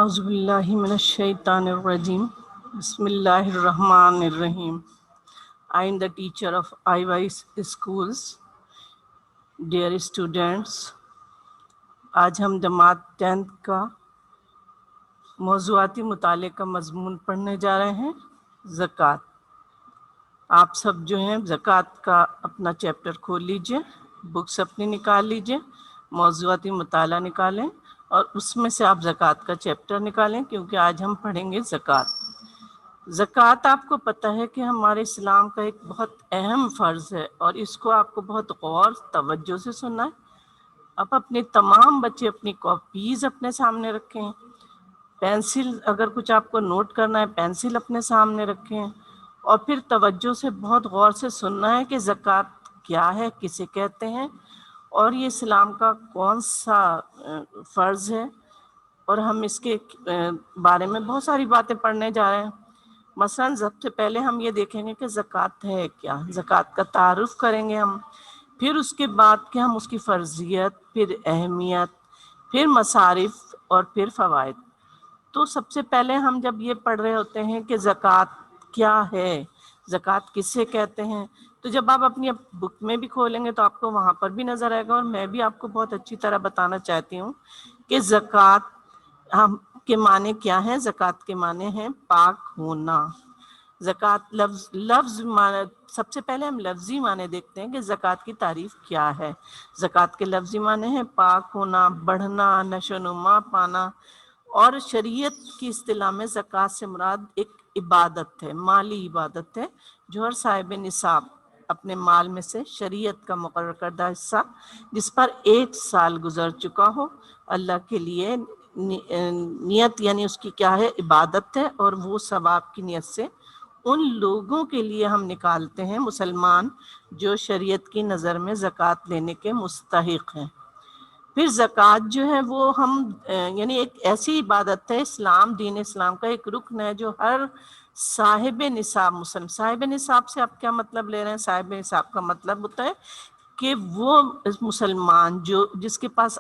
اعوذ باللہ من الشیطان الرجیم بسم اللہ الرحمن الرحیم. I am the teacher of IYS schools. Dear students, آج ہم جماعت 10th کا موضوعاتی مطالعے کا مضمون پڑھنے جا رہے ہیں، زکوٰۃ. آپ سب جو ہیں زکوٰۃ کا اپنا چیپٹر کھول لیجئے، بکس اپنی نکال لیجئے، موضوعاتی مطالعہ نکالیں اور اس میں سے آپ زکوٰۃ کا چیپٹر نکالیں، کیونکہ آج ہم پڑھیں گے زکوٰۃ. زکوٰۃ آپ کو پتہ ہے کہ ہمارے اسلام کا ایک بہت اہم فرض ہے، اور اس کو آپ کو بہت غور توجہ سے سننا ہے. آپ اپنے تمام بچے اپنی کاپیز اپنے سامنے رکھیں، پینسل اگر کچھ آپ کو نوٹ کرنا ہے پینسل اپنے سامنے رکھیں، اور پھر توجہ سے بہت غور سے سننا ہے کہ زکوٰۃ کیا ہے، کسے کہتے ہیں، اور یہ اسلام کا کون سا فرض ہے. اور ہم اس کے بارے میں بہت ساری باتیں پڑھنے جا رہے ہیں. مثلا سب سے پہلے ہم یہ دیکھیں گے کہ زکوٰۃ ہے کیا، زکوٰۃ کا تعارف کریں گے ہم، پھر اس کے بعد کہ ہم اس کی فرضیت، پھر اہمیت، پھر مصارف اور پھر فوائد. تو سب سے پہلے ہم جب یہ پڑھ رہے ہوتے ہیں کہ زکوٰۃ کیا ہے، زکوٰۃ کسے کہتے ہیں، تو جب آپ اپنی بک میں بھی کھولیں گے تو آپ کو وہاں پر بھی نظر آئے گا، اور میں بھی آپ کو بہت اچھی طرح بتانا چاہتی ہوں کہ زکوٰۃ کے معنی کیا ہیں. زکوٰۃ کے معنی ہیں پاک ہونا. زکوٰۃ لفظ معنی، سب سے پہلے ہم لفظی معنی دیکھتے ہیں کہ زکوٰۃ کی تعریف کیا ہے. زکوٰۃ کے لفظی معنی ہیں پاک ہونا، بڑھنا، نشو و نما پانا. اور شریعت کی اصطلاح میں زکوٰۃ سے مراد ایک عبادت ہے، مالی عبادت ہے، جو ہر صاحب نصاب اپنے مال میں سے شریعت کا مقرر کردہ حصہ جس پر 1 سال گزر چکا ہو، اللہ کے لیے نیت، یعنی اس کی کیا ہے، عبادت ہے، اور وہ ثواب کی نیت سے ان لوگوں کے لیے ہم نکالتے ہیں، مسلمان جو شریعت کی نظر میں زکوٰۃ لینے کے مستحق ہیں. پھر زکوٰۃ جو ہے وہ ہم یعنی ایک ایسی عبادت ہے، دین اسلام کا ایک رکن ہے جو ہر صاحب نصاب مسلم. صاحب نصاب سے آپ کیا مطلب لے رہے ہیں؟ صاحب نصاب کا مطلب ہوتا ہے کہ وہ مسلمان جس کے پاس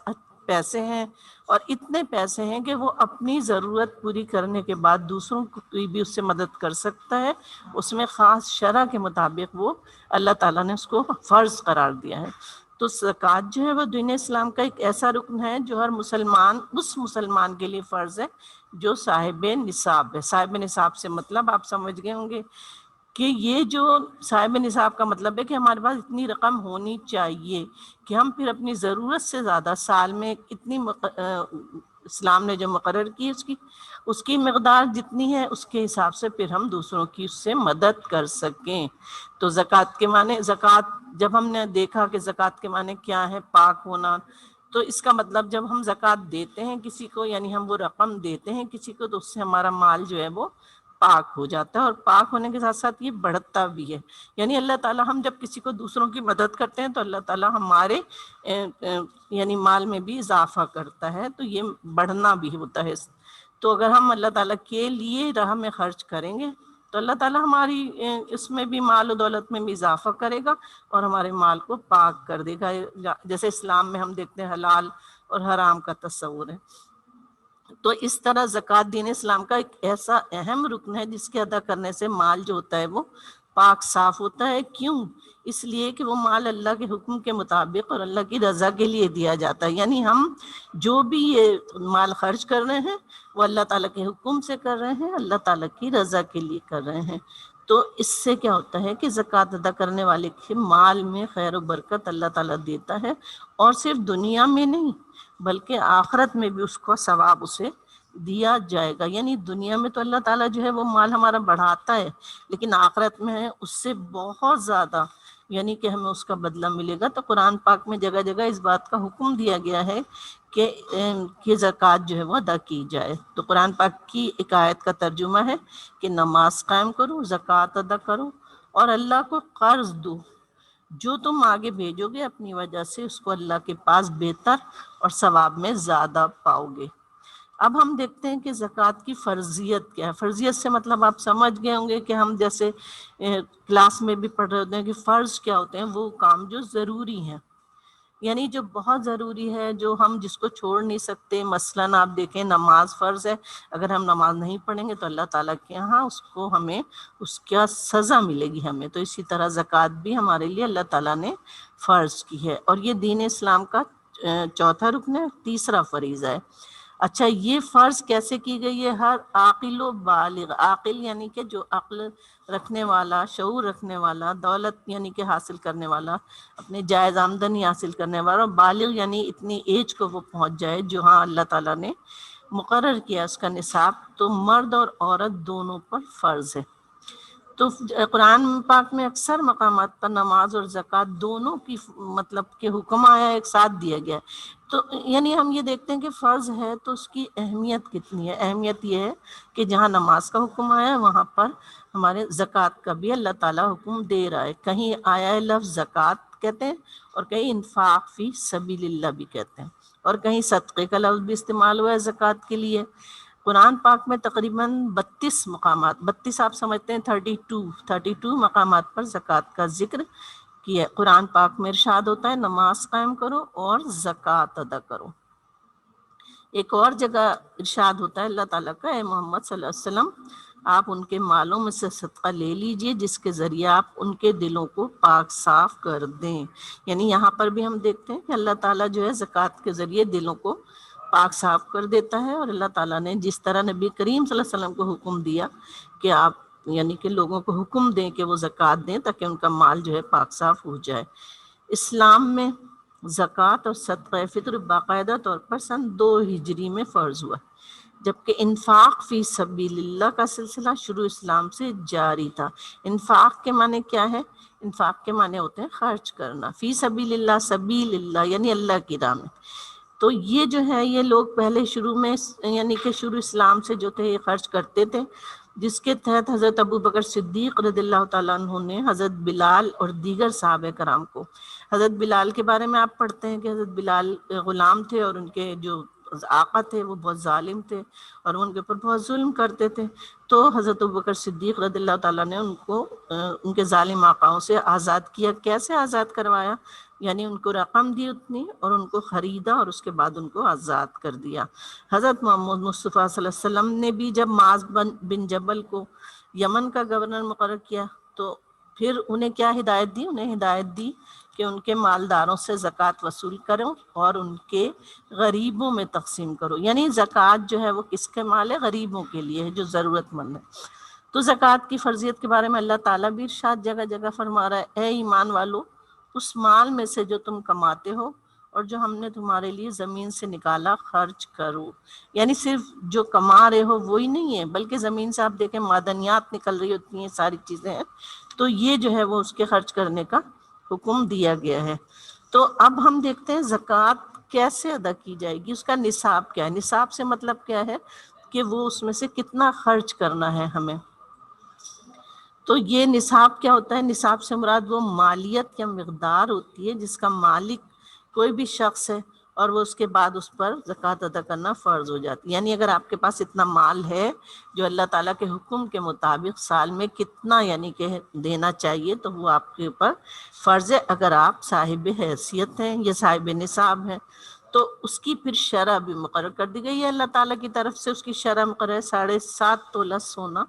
پیسے ہیں، اور اتنے پیسے ہیں کہ وہ اپنی ضرورت پوری کرنے کے بعد دوسروں کی بھی اس سے مدد کر سکتا ہے. اس میں خاص شرع کے مطابق وہ اللہ تعالیٰ نے اس کو فرض قرار دیا ہے. تو زکوٰۃ جو ہے وہ دین اسلام کا ایک ایسا رکن ہے جو ہر مسلمان اس مسلمان کے لیے فرض ہے جو صاحب نصاب ہے. صاحب نصاب سے مطلب آپ سمجھ گئے ہوں گے کہ یہ جو صاحب نصاب کا مطلب ہے کہ ہمارے پاس اتنی رقم ہونی چاہیے کہ ہم پھر اپنی ضرورت سے زیادہ سال میں اتنی اسلام نے جو مقرر کی اس کی مقدار جتنی ہے اس کے حساب سے پھر ہم دوسروں کی اس سے مدد کر سکیں. تو زکوٰۃ کے معنی، زکوٰۃ جب ہم نے دیکھا کہ زکوٰۃ کے معنی کیا ہے، پاک ہونا، تو اس کا مطلب جب ہم زکوٰۃ دیتے ہیں کسی کو، یعنی ہم وہ رقم دیتے ہیں کسی کو، تو اس سے ہمارا مال جو ہے وہ پاک ہو جاتا ہے، اور پاک ہونے کے ساتھ ساتھ یہ بڑھتا بھی ہے. یعنی اللہ تعالیٰ، ہم جب کسی کو دوسروں کی مدد کرتے ہیں تو اللہ تعالیٰ ہمارے یعنی مال میں بھی اضافہ کرتا ہے، تو یہ بڑھنا بھی ہوتا ہے. تو اگر ہم اللہ تعالیٰ کے لیے راہ میں خرچ کریں گے تو اللہ تعالیٰ ہماری اس میں بھی مال و دولت میں بھی اضافہ کرے گا اور ہمارے مال کو پاک کر دے گا. جیسے اسلام میں ہم دیکھتے ہیں حلال اور حرام کا تصور ہے. تو اس طرح زکوٰۃ دین اسلام کا ایک ایسا اہم رکن ہے جس کے ادا کرنے سے مال جو ہوتا ہے وہ پاک صاف ہوتا ہے. کیوں؟ اس لیے کہ وہ مال اللہ کے حکم کے مطابق اور اللہ کی رضا کے لیے دیا جاتا ہے. یعنی ہم جو بھی یہ مال خرچ کر رہے ہیں وہ اللہ تعالیٰ کے حکم سے کر رہے ہیں، اللہ تعالیٰ کی رضا کے لیے کر رہے ہیں. تو اس سے کیا ہوتا ہے کہ زکوٰۃ ادا کرنے والے کے مال میں خیر و برکت اللہ تعالیٰ دیتا ہے، اور صرف دنیا میں نہیں بلکہ آخرت میں بھی اس کو ثواب اسے دیا جائے گا. یعنی دنیا میں تو اللہ تعالیٰ جو ہے وہ مال ہمارا بڑھاتا ہے، لیکن آخرت میں اس سے بہت زیادہ یعنی کہ ہمیں اس کا بدلہ ملے گا. تو قرآن پاک میں جگہ جگہ اس بات کا حکم دیا گیا ہے کہ زکوٰۃ جو ہے وہ ادا کی جائے. تو قرآن پاک کی ایک آیت کا ترجمہ ہے کہ نماز قائم کرو، زکوٰۃ ادا کرو اور اللہ کو قرض دو. جو تم آگے بھیجو گے اپنی وجہ سے اس کو اللہ کے پاس بہتر اور ثواب میں زیادہ پاؤ گے. اب ہم دیکھتے ہیں کہ زکوٰۃ کی فرضیت کیا ہے. فرضیت سے مطلب آپ سمجھ گئے ہوں گے کہ ہم جیسے کلاس میں بھی پڑھ رہے ہوتے ہیں کہ فرض کیا ہوتے ہیں، وہ کام جو ضروری ہیں. یعنی جو بہت ضروری ہے، جو ہم جس کو چھوڑ نہیں سکتے، مثلاً آپ دیکھیں نماز فرض ہے، اگر ہم نماز نہیں پڑھیں گے تو اللہ تعالیٰ کے یہاں اس کو ہمیں اس کا سزا ملے گی ہمیں. تو اسی طرح زکوٰۃ بھی ہمارے لیے اللہ تعالیٰ نے فرض کی ہے، اور یہ دین اسلام کا چوتھا رکن ہے، تیسرا فریضہ ہے. اچھا، یہ فرض کیسے کی گئی ہے؟ ہر عاقل و بالغ، عاقل یعنی کہ جو عقل رکھنے والا، شعور رکھنے والا، دولت یعنی کہ حاصل کرنے والا، اپنے جائز آمدنی حاصل کرنے والا، بالغ یعنی اتنی ایج کو وہ پہنچ جائے جو ہاں اللہ تعالیٰ نے مقرر کیا اس کا نصاب، تو مرد اور عورت دونوں پر فرض ہے. تو قرآن پاک میں اکثر مقامات پر نماز اور زکوٰۃ دونوں کی مطلب کہ حکم آیا، ایک ساتھ دیا گیا. تو یعنی ہم یہ دیکھتے ہیں کہ فرض ہے تو اس کی اہمیت کتنی ہے. اہمیت یہ ہے کہ جہاں نماز کا حکم آیا ہے وہاں پر ہمارے زکوٰۃ کا بھی اللہ تعالیٰ حکم دے رہا ہے. کہیں آیا ہے لفظ زکوٰۃ کہتے ہیں، اور کہیں انفاق فی سبیل اللہ بھی کہتے ہیں، اور کہیں صدقے کا لفظ بھی استعمال ہوا ہے زکوٰۃ کے لیے. قرآن پاک میں تقریباً 32 مقامات، 32 آپ سمجھتے ہیں 32 مقامات پر زکوٰۃ کا ذکر کیا. قرآن پاک میں ارشاد ہوتا ہے نماز قائم کرو اور زکوٰۃ ادا کرو. ایک اور جگہ ارشاد ہوتا ہے اللہ تعالیٰ کا، اے محمد صلی اللہ علیہ وسلم آپ ان کے مالوں میں سے صدقہ لے لیجئے جس کے ذریعے آپ ان کے دلوں کو پاک صاف کر دیں. یعنی یہاں پر بھی ہم دیکھتے ہیں کہ اللہ تعالیٰ جو ہے زکوٰۃ کے ذریعے دلوں کو پاک صاف کر دیتا ہے. اور اللہ تعالیٰ نے جس طرح نبی کریم صلی اللہ علیہ وسلم کو حکم دیا کہ آپ یعنی کہ لوگوں کو حکم دیں کہ وہ زکوٰۃ دیں تاکہ ان کا مال جو ہے پاک صاف ہو جائے. اسلام میں زکوٰۃ اور صدقہ فطر باقاعدہ طور پر سن 2 ہجری میں فرض ہوا، جبکہ انفاق فی سبیل اللہ کا سلسلہ شروع اسلام سے جاری تھا. انفاق کے معنی کیا ہے؟ انفاق کے معنی ہوتے ہیں خرچ کرنا. فی سبیل اللہ، سبیل اللہ یعنی اللہ کی راہ میں. تو یہ جو ہے یہ لوگ پہلے شروع میں یعنی کہ شروع اسلام سے جو تھے یہ خرچ کرتے تھے، جس کے تحت حضرت ابوبکر صدیق رضی اللہ تعالیٰ عنہ نے حضرت بلال اور دیگر صحابہ کرام کو، حضرت بلال کے بارے میں آپ پڑھتے ہیں کہ حضرت بلال غلام تھے اور ان کے جو آقا تھے وہ بہت ظالم تھے اور ان کے اوپر بہت ظلم کرتے تھے. تو حضرت ابوبکر صدیق رضی اللہ تعالیٰ نے ان کو ان کے ظالم آقاؤں سے آزاد کیا. کیسے آزاد کروایا؟ یعنی ان کو رقم دی اتنی اور ان کو خریدا اور اس کے بعد ان کو آزاد کر دیا. حضرت محمد مصطفیٰ صلی اللہ علیہ وسلم نے بھی جب معاذ بن جبل کو یمن کا گورنر مقرر کیا تو پھر انہیں کیا ہدایت دی؟ انہیں ہدایت دی کہ ان کے مالداروں سے زکوٰۃ وصول کرو اور ان کے غریبوں میں تقسیم کرو. یعنی زکوٰۃ جو ہے وہ کس کے مال ہے؟ غریبوں کے لیے ہے جو ضرورت مند ہے. تو زکوٰۃ کی فرضیت کے بارے میں اللہ تعالیٰ بھی ارشاد جگہ جگہ فرما رہا ہے، اے ایمان والو اس مال میں سے جو تم کماتے ہو اور جو ہم نے تمہارے لیے زمین سے نکالا خرچ کرو. یعنی صرف جو کما رہے ہو وہی نہیں ہے، بلکہ زمین سے آپ دیکھیں معدنیات نکل رہی ہوتی ہیں، ساری چیزیں ہیں، تو یہ جو ہے وہ اس کے خرچ کرنے کا حکم دیا گیا ہے. تو اب ہم دیکھتے ہیں زکوٰۃ کیسے ادا کی جائے گی، اس کا نصاب کیا ہے. نصاب سے مطلب کیا ہے کہ وہ اس میں سے کتنا خرچ کرنا ہے ہمیں. تو یہ نصاب کیا ہوتا ہے؟ نصاب سے مراد وہ مالیت یا مقدار ہوتی ہے جس کا مالک کوئی بھی شخص ہے اور وہ اس کے بعد اس پر زکوٰۃ ادا کرنا فرض ہو جاتی ہے. یعنی اگر آپ کے پاس اتنا مال ہے جو اللہ تعالیٰ کے حکم کے مطابق سال میں کتنا یعنی کہ دینا چاہیے تو وہ آپ کے اوپر فرض ہے. اگر آپ صاحب حیثیت ہیں یا صاحب نصاب ہیں تو اس کی پھر شرح بھی مقرر کر دی گئی ہے اللہ تعالیٰ کی طرف سے. اس کی شرح مقرر ہے 7.5 تولہ سونا.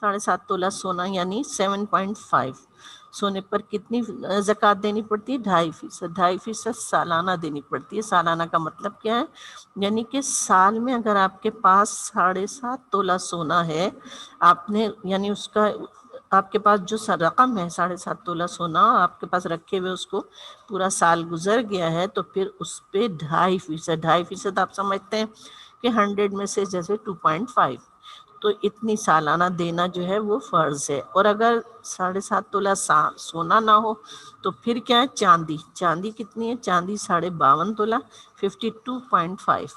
7.5 تولہ سونا یعنی 7.5 سونے پر کتنی زکوٰۃ دینی پڑتی ہے؟ 2.5%. 2.5% سالانہ دینی پڑتی ہے. سالانہ کا مطلب کیا ہے؟ یعنی کہ سال میں اگر آپ کے پاس 7.5 تولہ سونا ہے، آپ نے یعنی اس کا آپ کے پاس جو رقم ہے 7.5 تولہ سونا آپ کے پاس رکھے ہوئے اس کو پورا سال گزر گیا ہے تو پھر اس پہ 2.5%. 2.5% آپ سمجھتے ہیں کہ 100 میں سے جیسے 2.5، تو اتنی سالانہ دینا جو ہے وہ فرض ہے. اور اگر 7.5 تولہ سونا نہ ہو تو پھر کیا ہے؟ چاندی. چاندی کتنی ہے؟ چاندی 52.5 تولہ 52.5.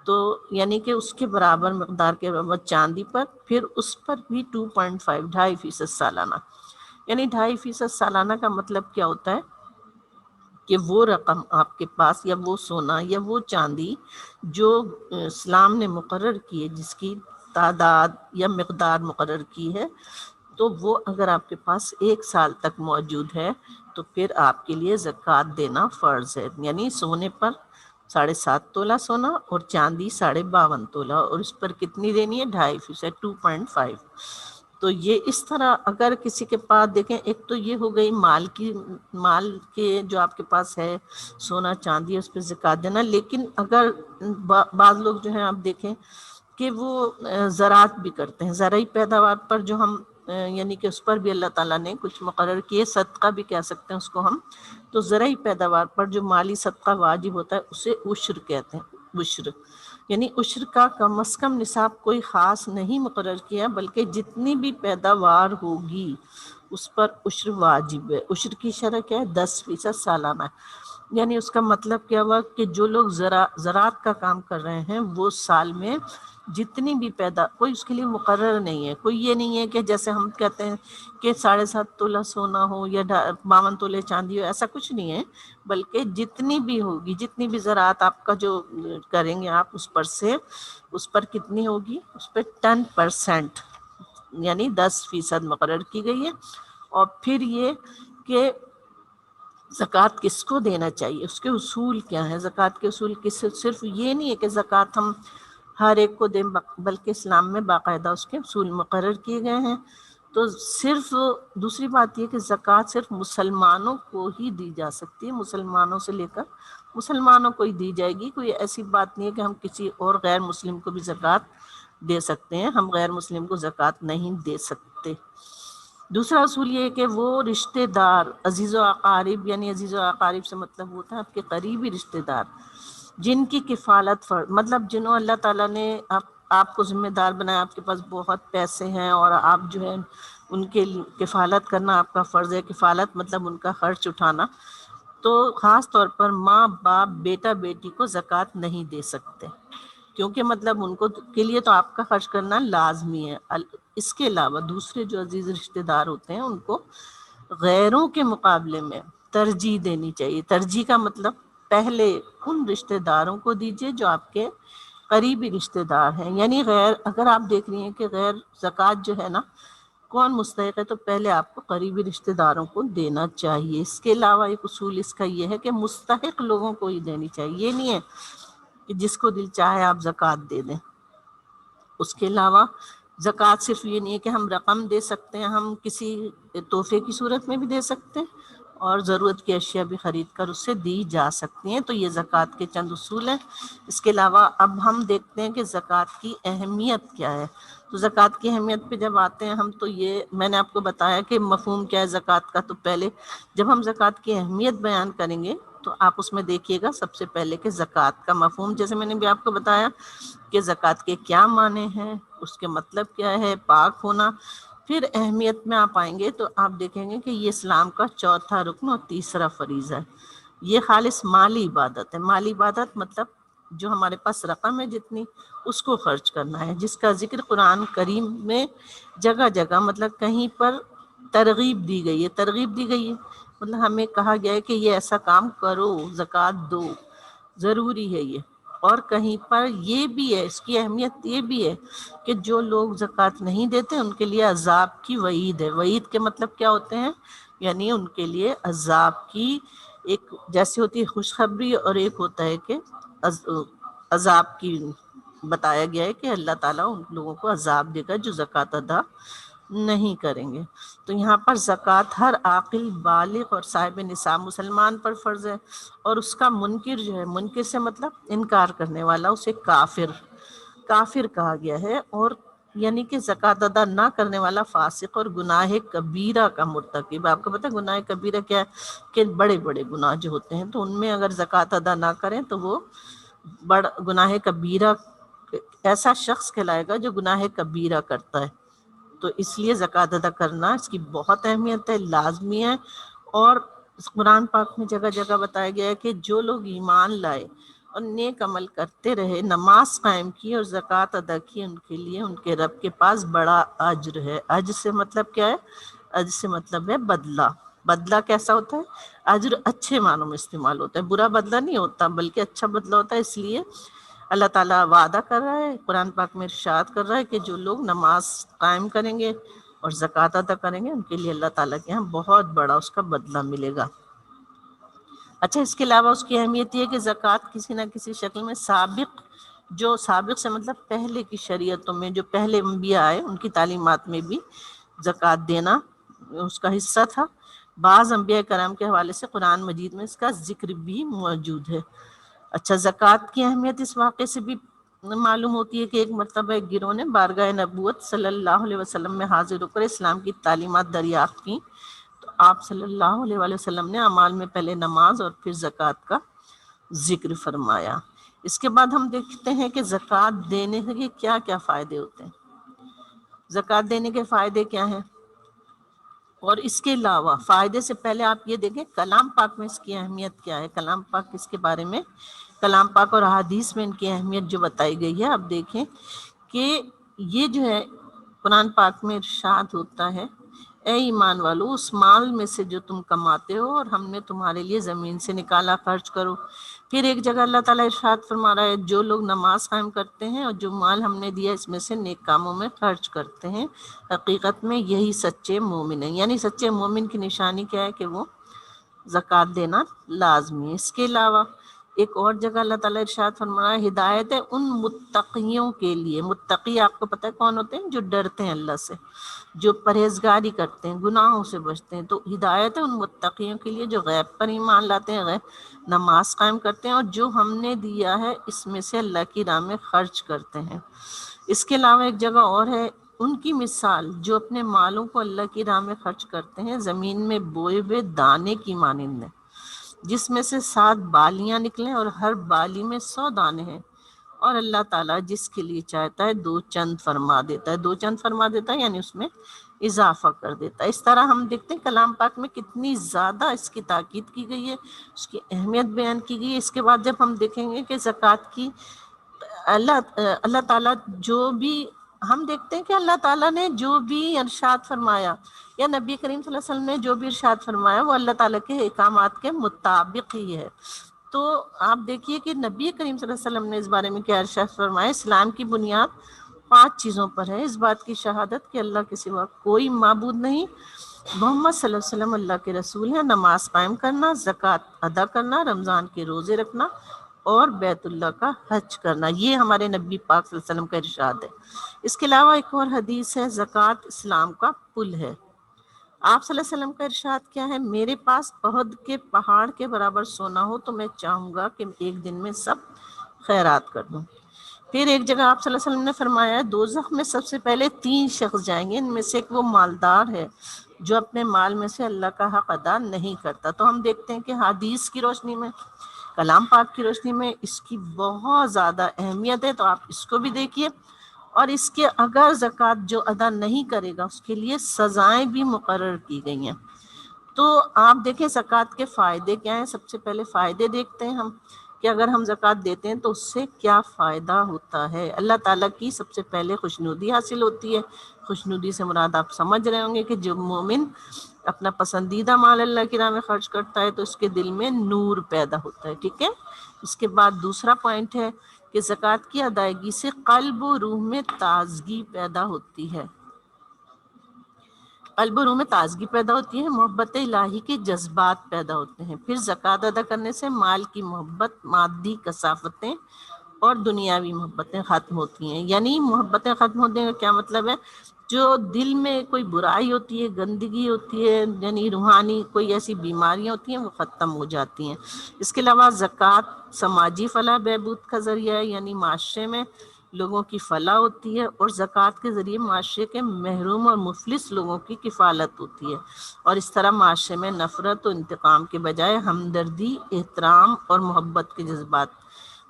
تو یعنی کہ اس کے برابر مقدار کے برابر چاندی پر پھر اس پر بھی 2.5 2.5% سالانہ. یعنی 2.5% سالانہ کا مطلب کیا ہوتا ہے کہ وہ رقم آپ کے پاس یا وہ سونا یا وہ چاندی جو اسلام نے مقرر کی ہے، جس کی تعداد یا مقدار مقرر کی ہے، تو وہ اگر آپ کے پاس 1 سال تک موجود ہے تو پھر آپ کے لیے زکوٰۃ دینا فرض ہے. یعنی سونے پر 7.5 تولہ سونا اور چاندی 52.5 تولہ، اور اس پر کتنی دینی ہے؟ 2.5%، 2.5. تو یہ اس طرح اگر کسی کے پاس دیکھیں، ایک تو یہ ہو گئی مال کے جو آپ کے پاس ہے سونا چاندی، اس پہ زکوٰۃ دینا. لیکن اگر بعض لوگ جو ہیں آپ دیکھیں کہ وہ زراعت بھی کرتے ہیں، زرعی پیداوار پر جو ہم یعنی کہ اس پر بھی اللہ تعالیٰ نے کچھ مقرر کیے، صدقہ بھی کہہ سکتے ہیں اس کو ہم. تو زرعی پیداوار پر جو مالی صدقہ واجب ہوتا ہے اسے عشر کہتے ہیں. عشر یعنی عشر کا کم از کم نصاب کوئی خاص نہیں مقرر کیا، بلکہ جتنی بھی پیداوار ہوگی اس پر عشر واجب ہے. عشر کی شرح کیا ہے؟ 10% سالانہ. یعنی اس کا مطلب کیا ہوا کہ جو لوگ زراعت کا کام کر رہے ہیں وہ سال میں جتنی بھی کوئی اس کے لیے مقرر نہیں ہے. کوئی یہ نہیں ہے کہ جیسے ہم کہتے ہیں کہ 7.5 تولہ سونا ہو یا 52 تولے چاندی ہو، ایسا کچھ نہیں ہے. بلکہ جتنی بھی ہوگی، جتنی بھی زراعت آپ کا جو کریں گے آپ اس پر کتنی ہوگی؟ اس پہ 10%، یعنی 10% مقرر کی گئی ہے. اور پھر یہ کہ زکوٰۃ کس کو دینا چاہیے، اس کے اصول کیا ہیں. زکوٰۃ کے اصول صرف یہ نہیں ہے کہ زکوٰۃ ہم ہر ایک کو دیں، بلکہ اسلام میں باقاعدہ اس کے اصول مقرر کیے گئے ہیں. تو صرف دوسری بات یہ کہ زکوٰۃ صرف مسلمانوں کو ہی دی جا سکتی ہے، مسلمانوں سے لے کر مسلمانوں کو ہی دی جائے گی. کوئی ایسی بات نہیں ہے کہ ہم کسی اور غیر مسلم کو بھی زکوٰۃ دے سکتے ہیں. ہم غیر مسلم کو زکوٰۃ نہیں دے سکتے. دوسرا اصول یہ ہے کہ وہ رشتہ دار، عزیز و اقارب، یعنی عزیز و اقارب سے مطلب ہوتا ہے آپ کے قریبی رشتہ دار، جن کی کفالت مطلب جنہوں اللہ تعالیٰ نے آپ کو ذمہ دار بنایا، آپ کے پاس بہت پیسے ہیں اور آپ جو ہے ان کے کفالت کرنا آپ کا فرض ہے. کفالت مطلب ان کا خرچ اٹھانا. تو خاص طور پر ماں باپ بیٹا بیٹی کو زکوٰۃ نہیں دے سکتے، کیونکہ مطلب ان کو کے لیے تو آپ کا خرچ کرنا لازمی ہے. اس کے علاوہ دوسرے جو عزیز رشتہ دار ہوتے ہیں ان کو غیروں کے مقابلے میں ترجیح دینی چاہیے. ترجیح کا مطلب پہلے ان رشتہ داروں کو دیجیے جو آپ کے قریبی رشتہ دار ہیں. یعنی اگر آپ دیکھ رہی ہیں کہ غیر زکوٰۃ جو ہے نا کون مستحق ہے، تو پہلے آپ کو قریبی رشتہ داروں کو دینا چاہیے. اس کے علاوہ ایک اصول اس کا یہ ہے کہ مستحق لوگوں کو ہی دینی چاہیے. یہ نہیں ہے کہ جس کو دل چاہے آپ زکوٰۃ دے دیں. اس کے علاوہ زکوٰۃ صرف یہ نہیں ہے کہ ہم رقم دے سکتے ہیں، ہم کسی تحفے کی صورت میں بھی دے سکتے ہیں اور ضرورت کی اشیاء بھی خرید کر اس سے دی جا سکتی ہیں. تو یہ زکوٰۃ کے چند اصول ہیں. اس کے علاوہ اب ہم دیکھتے ہیں کہ زکوٰۃ کی اہمیت کیا ہے. تو زکوٰۃ کی اہمیت پہ جب آتے ہیں ہم، تو یہ میں نے آپ کو بتایا کہ مفہوم کیا ہے زکوٰۃ کا. تو پہلے جب ہم زکوٰۃ کی اہمیت بیان کریں گے تو آپ اس میں دیکھیے گا سب سے پہلے کہ زکوٰۃ کا مفہوم، جیسے میں نے بھی آپ کو بتایا کہ زکوٰۃ کے کیا معنی ہیں، اس کے مطلب کیا ہے، پاک ہونا. پھر اہمیت میں آپ آئیں گے تو آپ دیکھیں گے کہ یہ اسلام کا چوتھا رکن اور تیسرا فریضہ ہے. یہ خالص مالی عبادت ہے. مالی عبادت مطلب جو ہمارے پاس رقم ہے جتنی، اس کو خرچ کرنا ہے، جس کا ذکر قرآن کریم میں جگہ جگہ مطلب کہیں پر ترغیب دی گئی ہے. ترغیب دی گئی ہے مطلب ہمیں کہا گیا ہے کہ یہ ایسا کام کرو، زکوٰۃ دو، ضروری ہے یہ. اور کہیں پر یہ بھی ہے، اس کی اہمیت یہ بھی ہے کہ جو لوگ زکوٰۃ نہیں دیتے ان کے لیے عذاب کی وعید ہے. وعید کے مطلب کیا ہوتے ہیں؟ یعنی ان کے لیے عذاب کی ایک جیسی ہوتی ہے خوشخبری، اور ایک ہوتا ہے کہ عذاب کی بتایا گیا ہے کہ اللہ تعالیٰ ان لوگوں کو عذاب دے گا جو زکوٰۃ ادا نہیں کریں گے. تو یہاں پر زکوٰۃ ہر عاقل بالغ اور صاحب نصاب مسلمان پر فرض ہے. اور اس کا منکر جو ہے، منکر سے مطلب انکار کرنے والا، اسے کافر کہا گیا ہے. اور یعنی کہ زکوٰۃ ادا نہ کرنے والا فاسق اور گناہ کبیرہ کا مرتکب. آپ کو پتہ ہے گناہ کبیرہ کیا ہے؟ کہ بڑے بڑے گناہ جو ہوتے ہیں تو ان میں اگر زکوٰۃ ادا نہ کریں تو وہ بڑا گناہ کبیرہ، ایسا شخص کہلائے گا جو گناہ کبیرہ کرتا ہے. تو اس لیے زکوٰۃ ادا کرنا اس کی بہت اہمیت ہے، لازمی ہے. اور قرآن پاک میں جگہ جگہ بتایا گیا ہے کہ جو لوگ ایمان لائے اور نیک عمل کرتے رہے، نماز قائم کی اور زکوٰۃ ادا کی، ان کے لیے ان کے رب کے پاس بڑا اجر ہے. اجر سے مطلب کیا ہے؟ اجر سے مطلب ہے بدلہ. بدلہ کیسا ہوتا ہے؟ اجر اچھے معنوں میں استعمال ہوتا ہے، برا بدلہ نہیں ہوتا بلکہ اچھا بدلہ ہوتا ہے. اس لیے اللہ تعالیٰ وعدہ کر رہا ہے، قرآن پاک میں ارشاد کر رہا ہے کہ جو لوگ نماز قائم کریں گے اور زکوٰۃ ادا کریں گے ان کے لیے اللہ تعالیٰ کے یہاں بہت بڑا اس کا بدلہ ملے گا۔ اچھا، اس کے علاوہ اس کی اہمیت یہ ہے کہ زکوٰۃ کسی نہ کسی شکل میں سابق سے مطلب پہلے کی شریعتوں میں جو پہلے انبیاء آئے ان کی تعلیمات میں بھی زکوٰۃ دینا اس کا حصہ تھا۔ بعض انبیاء کرام کے حوالے سے قرآن مجید میں اس کا ذکر بھی موجود ہے۔ اچھا، زکوٰۃ کی اہمیت اس واقعے سے بھی معلوم ہوتی ہے کہ ایک مرتبہ ایک گروہ نے بارگاہ نبوت صلی اللہ علیہ وسلم میں حاضر ہو کر اسلام کی تعلیمات دریافت کی، تو آپ صلی اللہ علیہ وسلم نے اعمال میں پہلے نماز اور پھر زکوٰۃ کا ذکر فرمایا۔ اس کے بعد ہم دیکھتے ہیں کہ زکوٰۃ دینے کے کیا کیا فائدے ہوتے ہیں۔ زکوٰۃ دینے کے فائدے کیا ہیں، اور اس کے علاوہ فائدے سے پہلے آپ یہ دیکھیں کلام پاک میں اس کی اہمیت کیا ہے۔ کلام پاک اس کے بارے میں، کلام پاک اور احادیث میں ان کی اہمیت جو بتائی گئی ہے، اب دیکھیں کہ یہ جو ہے قرآن پاک میں ارشاد ہوتا ہے، اے ایمان والو اس مال میں سے جو تم کماتے ہو اور ہم نے تمہارے لیے زمین سے نکالا خرچ کرو۔ پھر ایک جگہ اللہ تعالیٰ ارشاد فرما رہا ہے، جو لوگ نماز قائم کرتے ہیں اور جو مال ہم نے دیا اس میں سے نیک کاموں میں خرچ کرتے ہیں، حقیقت میں یہی سچے مومن ہیں۔ یعنی سچے مومن کی نشانی کیا ہے کہ وہ زکوٰۃ دینا لازمی ہے۔ اس کے علاوہ ایک اور جگہ اللہ تعالیٰ ارشاد فرما رہا ہے، ہدایت ہے ان متقیوں کے لیے۔ متقی آپ کو پتہ ہے کون ہوتے ہیں؟ جو ڈرتے ہیں اللہ سے، جو پرہیزگاری کرتے ہیں، گناہوں سے بچتے ہیں۔ تو ہدایت ہے ان متقیوں کے لیے جو غیب پر ایمان لاتے ہیں، غیب نماز قائم کرتے ہیں اور جو ہم نے دیا ہے اس میں سے اللہ کی راہ میں خرچ کرتے ہیں۔ اس کے علاوہ ایک جگہ اور ہے، ان کی مثال جو اپنے مالوں کو اللہ کی راہ میں خرچ کرتے ہیں زمین میں بوئے ہوئے دانے کی مانند ہے، جس میں سے 7 بالیاں نکلیں اور ہر بالی میں 100 دانے ہیں، اور اللہ تعالیٰ جس کے لیے چاہتا ہے 2 چند فرما دیتا ہے۔ 2 چند فرما دیتا ہے یعنی اس میں اضافہ کر دیتا ہے۔ اس طرح ہم دیکھتے ہیں کلام پاک میں کتنی زیادہ اس کی تاکید کی گئی ہے، اس کی اہمیت بیان کی گئی ہے۔ اس کے بعد جب ہم دیکھیں گے کہ زکوٰۃ کی اللہ تعالیٰ جو بھی ہم دیکھتے ہیں کہ اللہ تعالیٰ نے جو بھی ارشاد فرمایا یا نبی کریم صلی اللہ علیہ وسلم نے جو بھی ارشاد فرمایا وہ اللہ تعالیٰ کے احکامات کے مطابق ہی ہے۔ تو آپ دیکھیے کہ نبی کریم صلی اللہ علیہ وسلم نے اس بارے میں کیا ارشاد فرمایا، اسلام کی بنیاد 5 چیزوں پر ہے، اس بات کی شہادت کہ اللہ کے سوا کوئی معبود نہیں، محمد صلی اللہ علیہ وسلم اللہ کے رسول ہیں، نماز قائم کرنا، زکوٰۃ ادا کرنا، رمضان کے روزے رکھنا اور بیت اللہ کا حج کرنا۔ یہ ہمارے نبی پاک صلی اللہ علیہ وسلم کا ارشاد ہے۔ اس کے علاوہ ایک اور حدیث ہے، زکوٰۃ اسلام کا پل ہے۔ آپ صلی اللہ علیہ وسلم کا ارشاد کیا ہے، میرے پاس احد کے پہاڑ کے برابر سونا ہو تو میں چاہوں گا کہ ایک دن میں سب خیرات کر دوں۔ پھر ایک جگہ آپ صلی اللہ علیہ وسلم نے فرمایا ہے، دوزخ میں سب سے پہلے 3 شخص جائیں گے، ان میں سے ایک وہ مالدار ہے جو اپنے مال میں سے اللہ کا حق ادا نہیں کرتا۔ تو ہم دیکھتے ہیں کہ حدیث کی روشنی میں، کلام پاک کی روشنی میں اس کی بہت زیادہ اہمیت ہے۔ تو آپ اس کو بھی دیکھیے، اور اس کے اگر زکوٰۃ جو ادا نہیں کرے گا اس کے لیے سزائیں بھی مقرر کی گئی ہیں۔ تو آپ دیکھیں زکوٰۃ کے فائدے کیا ہیں۔ سب سے پہلے فائدے دیکھتے ہیں ہم کہ اگر ہم زکوٰۃ دیتے ہیں تو اس سے کیا فائدہ ہوتا ہے۔ اللہ تعالیٰ کی سب سے پہلے خوشنودی حاصل ہوتی ہے۔ خوشنودی سے مراد آپ سمجھ رہے ہوں گے کہ جو مومن اپنا پسندیدہ مال اللہ کی راہ میں خرچ کرتا ہے تو اس کے دل میں نور پیدا ہوتا ہے، ٹھیک ہے۔ اس کے بعد دوسرا پوائنٹ ہے کہ زکوٰۃ کی ادائیگی سے قلب و روح میں تازگی پیدا ہوتی ہے۔ قلب و روح میں تازگی پیدا ہوتی ہے، محبت الہی کے جذبات پیدا ہوتے ہیں۔ پھر زکوٰۃ ادا کرنے سے مال کی محبت، مادی کثافتیں اور دنیاوی محبتیں ختم ہوتی ہیں۔ یعنی محبتیں ختم ہونے کا کیا مطلب ہے، جو دل میں کوئی برائی ہوتی ہے، گندگی ہوتی ہے، یعنی روحانی کوئی ایسی بیماریاں ہوتی ہیں وہ ختم ہو جاتی ہیں۔ اس کے علاوہ زکوٰۃ سماجی فلاح بہبود کا ذریعہ ہے، یعنی معاشرے میں لوگوں کی فلاح ہوتی ہے، اور زکوٰۃ کے ذریعے معاشرے کے محروم اور مفلس لوگوں کی کفالت ہوتی ہے، اور اس طرح معاشرے میں نفرت و انتقام کے بجائے ہمدردی، احترام اور محبت کے جذبات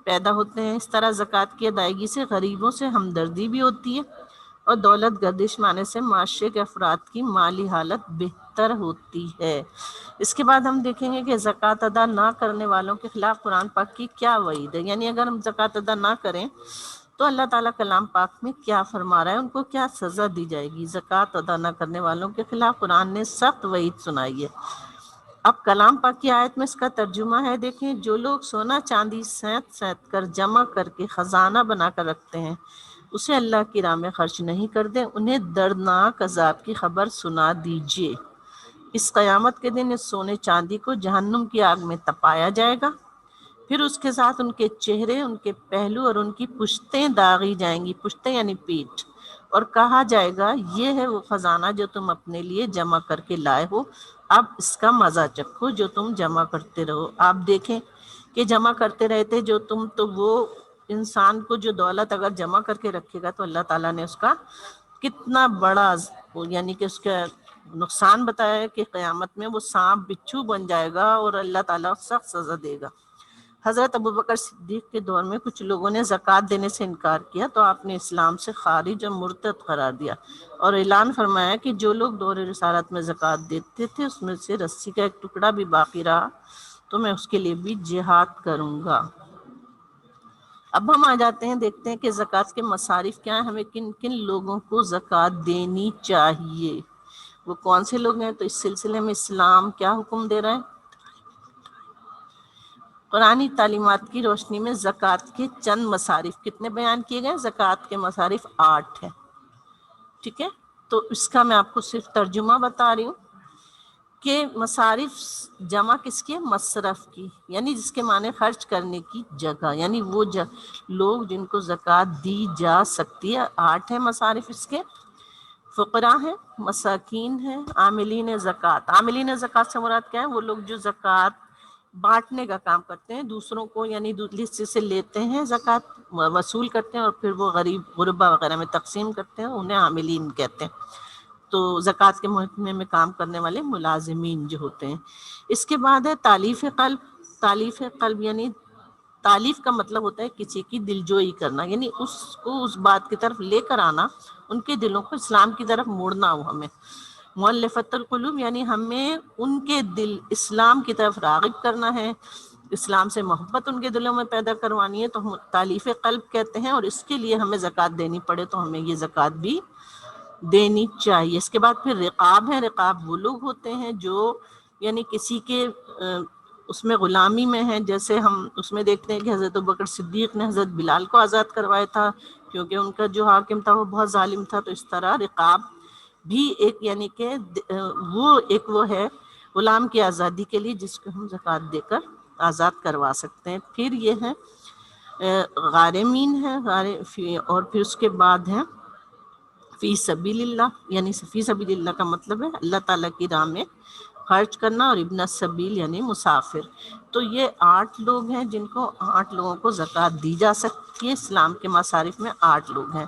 پیدا ہوتے ہیں۔ اس طرح زکوٰۃ کی ادائیگی سے غریبوں سے ہمدردی بھی ہوتی ہے، اور دولت گردش میں آنے سے معاشرے کے افراد کی مالی حالت بہتر ہوتی ہے۔ اس کے بعد ہم دیکھیں گے کہ زکوٰۃ ادا نہ کرنے والوں کے خلاف قرآن پاک کی کیا وعید ہے۔ یعنی اگر ہم زکوٰۃ ادا نہ کریں تو اللہ تعالیٰ کلام پاک میں کیا فرما رہا ہے، ان کو کیا سزا دی جائے گی۔ زکوٰۃ ادا نہ کرنے والوں کے خلاف قرآن نے سخت وعید سنائی ہے۔ اب کلام پاک کی آیت میں اس کا ترجمہ ہے، دیکھیں، جو لوگ سونا چاندی سینت کر جمع کر کے خزانہ بنا کر رکھتے ہیں اسے اللہ کی راہ میں خرچ نہیں کر دیں، انہیں دردناک عذاب کی خبر سنا دیجیے۔ اس قیامت کے دن اس سونے چاندی کو جہنم کی آگ میں تپایا جائے گا، پھر اس کے ساتھ ان کے چہرے، ان کے پہلو اور ان کی پشتیں داغی جائیں گی، پشتیں یعنی پیٹھ، اور کہا جائے گا یہ ہے وہ خزانہ جو تم اپنے لیے جمع کر کے لائے ہو، اب اس کا مزہ چکھو جو تم جمع کرتے رہو۔ آپ دیکھیں کہ جمع کرتے رہتے جو تم، تو وہ انسان کو جو دولت اگر جمع کر کے رکھے گا تو اللہ تعالیٰ نے اس کا کتنا بڑا یعنی کہ اس کا نقصان بتایا ہے کہ قیامت میں وہ سانپ بچھو بن جائے گا اور اللہ تعالیٰ سخت سزا دے گا۔ حضرت ابوبکر صدیق کے دور میں کچھ لوگوں نے زکوٰۃ دینے سے انکار کیا تو آپ نے اسلام سے خارج اور مرتد قرار دیا اور اعلان فرمایا کہ جو لوگ دور رسالت میں زکوٰۃ دیتے تھے اس میں سے رسی کا ایک ٹکڑا بھی باقی رہا تو میں اس کے لیے بھی جہاد کروں گا۔ اب ہم آ جاتے ہیں، دیکھتے ہیں کہ زکوٰۃ کے مصارف کیا ہیں، ہمیں کن کن لوگوں کو زکوٰۃ دینی چاہیے، وہ کون سے لوگ ہیں۔ تو اس سلسلے میں اسلام کیا حکم دے رہا ہے؟ قرآنی تعلیمات کی روشنی میں زکوٰۃ کے چند مصارف کتنے بیان کیے گئے؟ زکوٰۃ کے مصارف 8 ہیں، ٹھیک ہے۔ تو اس کا میں آپ کو صرف ترجمہ بتا رہی ہوں کہ مصارف جمع کس کی؟ مصرف کی، یعنی جس کے معنی خرچ کرنے کی جگہ، یعنی وہ لوگ جن کو زکوٰۃ دی جا سکتی ہے۔ 8 ہیں مصارف اس کے۔ فقراء ہیں، مساکین ہیں، عاملین زکوٰۃ۔ عاملین زکوٰۃ سے مراد کیا ہے؟ وہ لوگ جو زکوٰۃ بانٹنے کا کام کرتے ہیں، دوسروں کو یعنی دوسرے سے لیتے ہیں، زکوٰۃ وصول کرتے ہیں اور پھر وہ غریب غربا وغیرہ میں تقسیم کرتے ہیں، انہیں عاملین کہتے ہیں۔ تو زکوٰۃ کے محکمے میں کام کرنے والے ملازمین جو ہوتے ہیں۔ اس کے بعد ہے تالیف قلب۔ تالیف قلب یعنی تالیف کا مطلب ہوتا ہے کسی کی دلجوئی کرنا، یعنی اس کو اس بات کی طرف لے کر آنا، ان کے دلوں کو اسلام کی طرف موڑنا ہو ہمیں۔ مؤلفۃ القلوب یعنی ہمیں ان کے دل اسلام کی طرف راغب کرنا ہے، اسلام سے محبت ان کے دلوں میں پیدا کروانی ہے، تو ہم تالیف قلب کہتے ہیں، اور اس کے لیے ہمیں زکوٰۃ دینی پڑے تو ہمیں یہ زکوٰۃ بھی دینی چاہیے۔ اس کے بعد پھر رقاب ہے۔ رقاب وہ لوگ ہوتے ہیں جو یعنی کسی کے اس میں غلامی میں ہیں، جیسے ہم اس میں دیکھتے ہیں کہ حضرت ابوبکر صدیق نے حضرت بلال کو آزاد کروایا تھا کیونکہ ان کا جو حاکم تھا وہ بہت ظالم تھا۔ تو اس طرح رقاب بھی ایک یعنی کہ وہ ہے غلام کی آزادی کے لیے جس کو ہم زکوٰۃ دے کر آزاد کروا سکتے ہیں۔ پھر یہ ہے غارمین ہے، اور پھر اس کے بعد ہے فی سبیل اللہ، یعنی فی سبیل اللہ کا مطلب ہے اللہ تعالیٰ کی راہ میں خرچ کرنا، اور ابن السبیل یعنی مسافر۔ تو یہ 8 لوگ ہیں جن کو 8 لوگوں کو زکوٰۃ دی جا سکتی ہے۔ اسلام کے مصارف میں 8 لوگ ہیں۔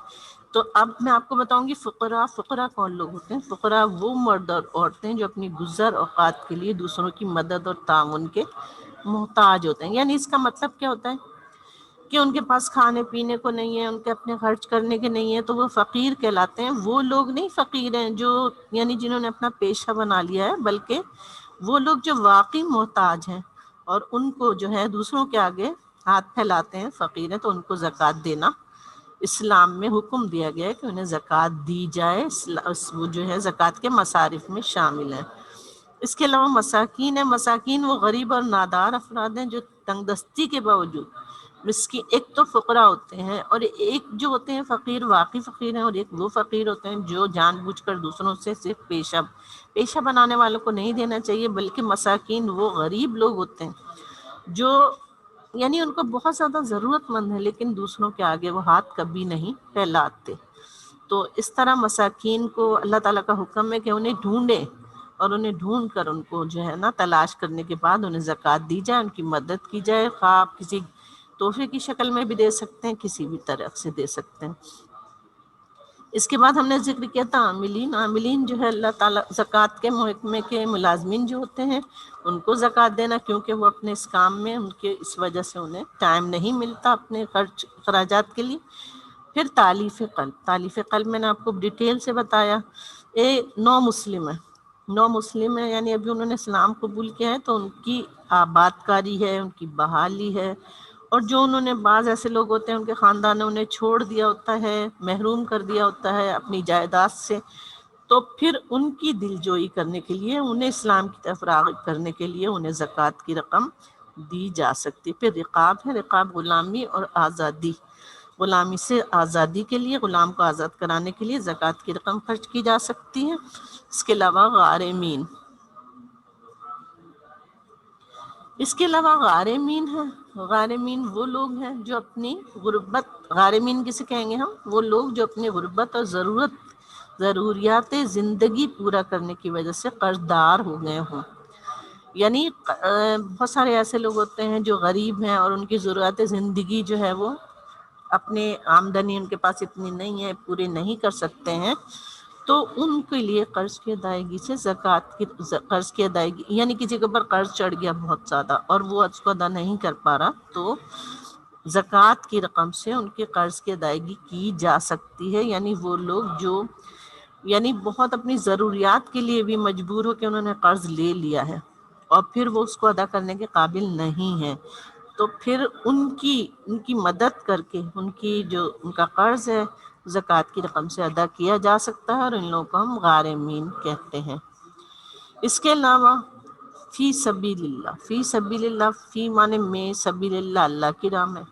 تو اب میں آپ کو بتاؤں گی فقراء۔ فقراء کون لوگ ہوتے ہیں؟ فقراء وہ مرد اور عورتیں جو اپنی گزر اوقات کے لیے دوسروں کی مدد اور تعاون کے محتاج ہوتے ہیں۔ یعنی اس کا مطلب کیا ہوتا ہے کہ ان کے پاس کھانے پینے کو نہیں ہے، ان کے اپنے خرچ کرنے کے نہیں ہے، تو وہ فقیر کہلاتے ہیں۔ وہ لوگ نہیں فقیر ہیں جو یعنی جنہوں نے اپنا پیشہ بنا لیا ہے، بلکہ وہ لوگ جو واقعی محتاج ہیں اور ان کو جو ہے دوسروں کے آگے ہاتھ پھیلاتے ہیں، فقیر ہیں، تو ان کو زکوٰۃ دینا اسلام میں حکم دیا گیا ہے کہ انہیں زکوٰۃ دی جائے، وہ جو ہے زکوٰۃ کے مصارف میں شامل ہیں۔ اس کے علاوہ مساکین ہیں۔ مساکین وہ غریب اور نادار افراد ہیں جو تنگ دستی کے باوجود مسکین، ایک تو فقراء ہوتے ہیں اور ایک جو ہوتے ہیں فقیر واقعی فقیر ہیں، اور ایک وہ فقیر ہوتے ہیں جو جان بوجھ کر دوسروں سے صرف پیشہ بنانے والوں کو نہیں دینا چاہیے، بلکہ مساکین وہ غریب لوگ ہوتے ہیں جو یعنی ان کو بہت زیادہ ضرورت مند ہے لیکن دوسروں کے آگے وہ ہاتھ کبھی نہیں پھیلاتے۔ تو اس طرح مساکین کو اللہ تعالیٰ کا حکم ہے کہ انہیں ڈھونڈیں، اور انہیں ڈھونڈ کر ان کو جو ہے نا تلاش کرنے کے بعد انہیں زکوٰۃ دی جائے، ان کی مدد کی جائے، خواہ آپ کسی تحفے کی شکل میں بھی دے سکتے ہیں، کسی بھی طرح سے دے سکتے ہیں۔ اس کے بعد ہم نے ذکر کیا تھا عاملین۔ عاملین جو ہے اللہ تعالیٰ زکوٰۃ کے محکمے کے ملازمین جو ہوتے ہیں ان کو زکوٰۃ دینا، کیونکہ وہ اپنے اس کام میں ان کے اس وجہ سے انہیں ٹائم نہیں ملتا اپنے خرچ اخراجات کے لیے۔ پھر تالیف قلب۔ تالیف قلب میں نے آپ کو ڈیٹیل سے بتایا۔ 9 مسلم ہیں، 9 مسلم ہیں یعنی ابھی انہوں نے اسلام قبول کیا ہے تو ان کی آباد کاری ہے، ان کی بحالی ہے، اور جو انہوں نے بعض ایسے لوگ ہوتے ہیں ان کے خاندان نے انہیں چھوڑ دیا ہوتا ہے، محروم کر دیا ہوتا ہے اپنی جائیداد سے، تو پھر ان کی دلجوئی کرنے کے لیے، انہیں اسلام کی طرف راغب کرنے کے لیے انہیں زکوٰۃ کی رقم دی جا سکتی۔ پھر رقاب ہے۔ رقاب غلامی اور آزادی۔ غلامی سے آزادی کے لیے، غلام کو آزاد کرانے کے لیے زکوٰۃ کی رقم خرچ کی جا سکتی ہے۔ اس کے علاوہ غارمین، اس کے علاوہ غارمین ہیں۔ غارمین وہ لوگ ہیں جو اپنی غربت، غارمین کسے کہیں گے ہم؟ وہ لوگ جو اپنی غربت اور ضروریات زندگی پورا کرنے کی وجہ سے قرض دار ہو گئے ہوں۔ یعنی بہت سارے ایسے لوگ ہوتے ہیں جو غریب ہیں اور ان کی ضرورت زندگی جو ہے وہ اپنے آمدنی ان کے پاس اتنی نہیں ہے، پورے نہیں کر سکتے ہیں، تو ان کے لیے قرض کی ادائیگی سے زکوٰۃ کی قرض کی ادائیگی، یعنی کسی کے اوپر قرض چڑھ گیا بہت زیادہ اور وہ اس کو ادا نہیں کر پا رہا، تو زکوٰۃ کی رقم سے ان کے قرض کی ادائیگی کی جا سکتی ہے۔ یعنی وہ لوگ جو یعنی بہت اپنی ضروریات کے لیے بھی مجبور ہو کہ انہوں نے قرض لے لیا ہے اور پھر وہ اس کو ادا کرنے کے قابل نہیں ہیں، تو پھر ان کی مدد کر کے ان کا قرض ہے زکوٰۃ کی رقم سے ادا کیا جا سکتا ہے، اور ان لوگوں کو ہم غارمین کہتے ہیں۔ اس کے علاوہ فی سبیل اللہ، فی سبیل اللہ، فی معنی میں، سبیل اللہ اللہ کی راہ میں،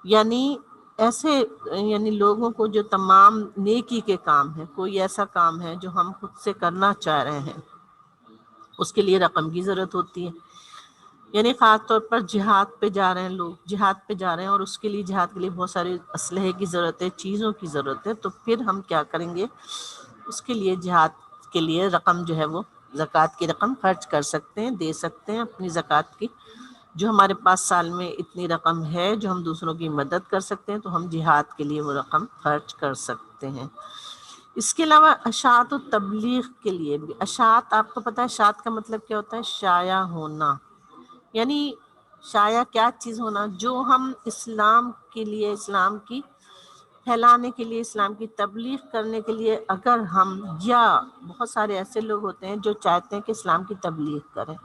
یعنی ایسے یعنی لوگوں کو جو تمام نیکی کے کام ہیں، کوئی ایسا کام ہے جو ہم خود سے کرنا چاہ رہے ہیں، اس کے لیے رقم کی ضرورت ہوتی ہے۔ یعنی خاص طور پر جہاد پہ جا رہے ہیں لوگ، جہاد پہ جا رہے ہیں اور اس کے لیے جہاد کے لیے بہت سارے اسلحے کی ضرورت ہے، چیزوں کی ضرورت ہے، تو پھر ہم کیا کریں گے؟ اس کے لیے جہاد کے لیے رقم جو ہے وہ زکوٰۃ کی رقم خرچ کر سکتے ہیں، دے سکتے ہیں اپنی زکوٰۃ کی۔ جو ہمارے پاس سال میں اتنی رقم ہے جو ہم دوسروں کی مدد کر سکتے ہیں، تو ہم جہاد کے لیے وہ رقم خرچ کر سکتے ہیں۔ اس کے علاوہ اشاعت و تبلیغ کے لیے بھی، اشاعت آپ کو پتہ ہے اشاعت کا مطلب کیا ہوتا ہے؟ شائع ہونا، یعنی شائع کیا چیز ہونا؟ جو ہم اسلام کے لیے، اسلام کی پھیلانے کے لیے، اسلام کی تبلیغ کرنے کے لیے، اگر ہم یا بہت سارے ایسے لوگ ہوتے ہیں جو چاہتے ہیں کہ اسلام کی تبلیغ کریں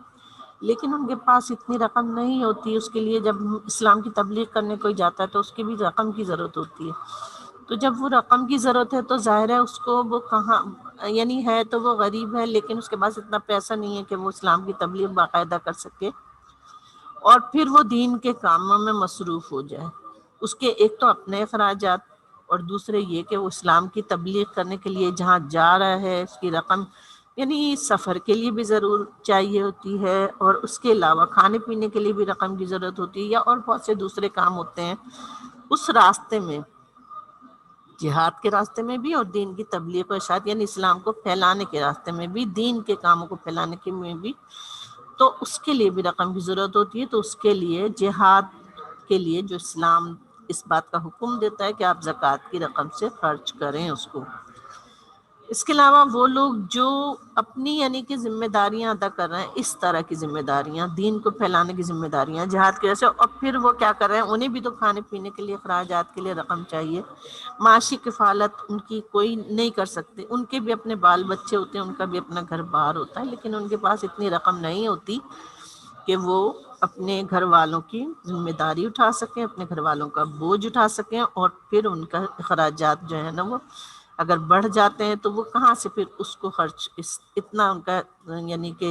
لیکن ان کے پاس اتنی رقم نہیں ہوتی، اس کے لیے جب اسلام کی تبلیغ کرنے کوئی جاتا ہے تو اس کی بھی رقم کی ضرورت ہوتی ہے، تو جب وہ رقم کی ضرورت ہے تو ظاہر ہے اس کو وہ کہاں، یعنی ہے تو وہ غریب ہے لیکن اس کے پاس اتنا پیسہ نہیں ہے کہ وہ اسلام کی تبلیغ باقاعدہ کر سکے اور پھر وہ دین کے کاموں میں مصروف ہو جائے۔ اس کے ایک تو اپنے اخراجات اور دوسرے یہ کہ وہ اسلام کی تبلیغ کرنے کے لیے جہاں جا رہا ہے اس کی رقم، یعنی سفر کے لیے بھی ضرور چاہیے ہوتی ہے، اور اس کے علاوہ کھانے پینے کے لیے بھی رقم کی ضرورت ہوتی ہے، یا اور بہت سے دوسرے کام ہوتے ہیں اس راستے میں، جہاد کے راستے میں بھی اور دین کی تبلیغ و اشاعت یعنی اسلام کو پھیلانے کے راستے میں بھی، دین کے کاموں کو پھیلانے کے میں بھی، تو اس کے لیے بھی رقم کی ضرورت ہوتی ہے۔ تو اس کے لیے جہاد کے لیے جو اسلام اس بات کا حکم دیتا ہے کہ آپ زکوٰۃ کی رقم سے خرچ کریں اس کو۔ اس کے علاوہ وہ لوگ جو اپنی یعنی کہ ذمہ داریاں ادا کر رہے ہیں، اس طرح کی ذمہ داریاں، دین کو پھیلانے کی ذمہ داریاں جہاد کی وجہ سے، اور پھر وہ کیا کر رہے ہیں؟ انہیں بھی تو کھانے پینے کے لیے، اخراجات کے لیے رقم چاہیے، معاشی کفالت ان کی کوئی نہیں کر سکتے، ان کے بھی اپنے بال بچے ہوتے ہیں، ان کا بھی اپنا گھر بار ہوتا ہے، لیکن ان کے پاس اتنی رقم نہیں ہوتی کہ وہ اپنے گھر والوں کی ذمہ داری اٹھا سکیں، اپنے گھر والوں کا بوجھ اٹھا سکیں، اور پھر ان کا اخراجات جو ہے نا وہ اگر بڑھ جاتے ہیں تو وہ کہاں سے پھر اس کو خرچ اتنا ان کا یعنی کہ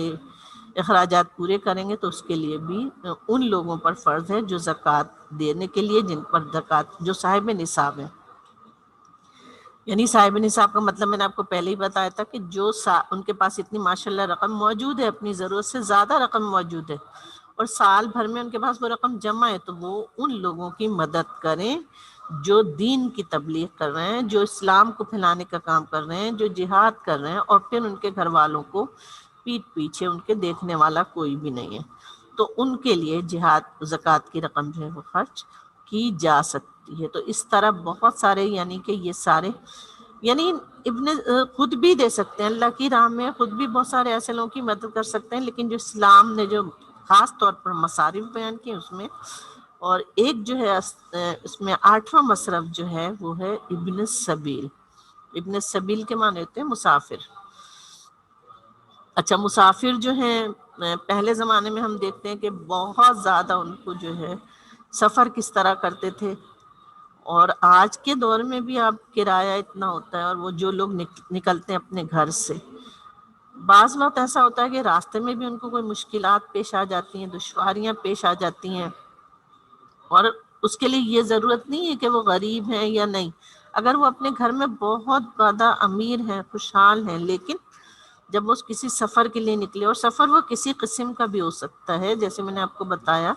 اخراجات پورے کریں گے، تو اس کے لیے بھی ان لوگوں پر فرض ہے جو زکوٰۃ دینے کے لیے، جن پر زکوٰۃ جو صاحب نصاب ہے، یعنی صاحب نصاب کا مطلب میں نے آپ کو پہلے ہی بتایا تھا کہ جو ان کے پاس اتنی ماشاءاللہ رقم موجود ہے، اپنی ضرورت سے زیادہ رقم موجود ہے اور سال بھر میں ان کے پاس وہ رقم جمع ہے، تو وہ ان لوگوں کی مدد کریں جو دین کی تبلیغ کر رہے ہیں، جو اسلام کو پھیلانے کا کام کر رہے ہیں، جو جہاد کر رہے ہیں، اور پھر ان کے گھر والوں کو پیٹھ پیچھے ان کے دیکھنے والا کوئی بھی نہیں ہے، تو ان کے لیے جہاد زکوٰۃ کی رقم جو ہے وہ خرچ کی جا سکتی ہے۔ تو اس طرح بہت سارے یعنی کہ یہ سارے یعنی ابن خود بھی دے سکتے ہیں اللہ کی راہ میں، خود بھی بہت سارے ایسے لوگوں کی مدد کر سکتے ہیں، لیکن جو اسلام نے جو خاص طور پر مصارف بیان کیے اس میں، اور ایک جو ہے اس میں 8واں مصرف جو ہے وہ ہے ابن السبیل۔ ابن السبیل کے معنی ہوتے ہیں مسافر۔ اچھا، مسافر جو ہیں پہلے زمانے میں ہم دیکھتے ہیں کہ بہت زیادہ ان کو جو ہے سفر کس طرح کرتے تھے، اور آج کے دور میں بھی اب کرایہ اتنا ہوتا ہے، اور وہ جو لوگ نکلتے ہیں اپنے گھر سے، بعض وقت ایسا ہوتا ہے کہ راستے میں بھی ان کو کوئی مشکلات پیش آ جاتی ہیں، دشواریاں پیش آ جاتی ہیں، اور اس کے لیے یہ ضرورت نہیں ہے کہ وہ غریب ہیں یا نہیں. اگر وہ اپنے گھر میں بہت زیادہ امیر ہیں، خوشحال ہیں، لیکن جب وہ کسی سفر کے لیے نکلے، اور سفر وہ کسی قسم کا بھی ہو سکتا ہے، جیسے میں نے آپ کو بتایا